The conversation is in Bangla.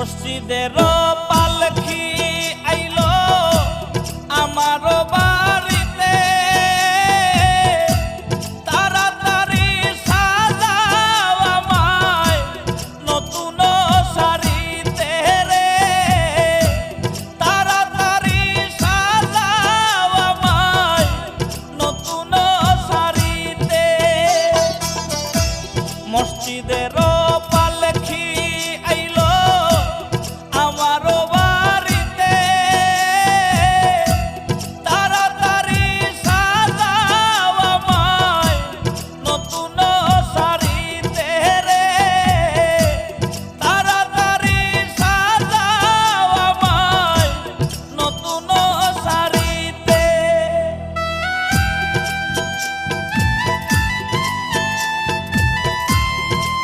মসজিদের পালকি আইলো আমার বাড়িতে, তাড়াতাড়ি সাজাও আমায় নতুন শাড়িতে রে, তাড়াতাড়ি সাজাও আমায় নতুন শাড়িতে। মসজিদের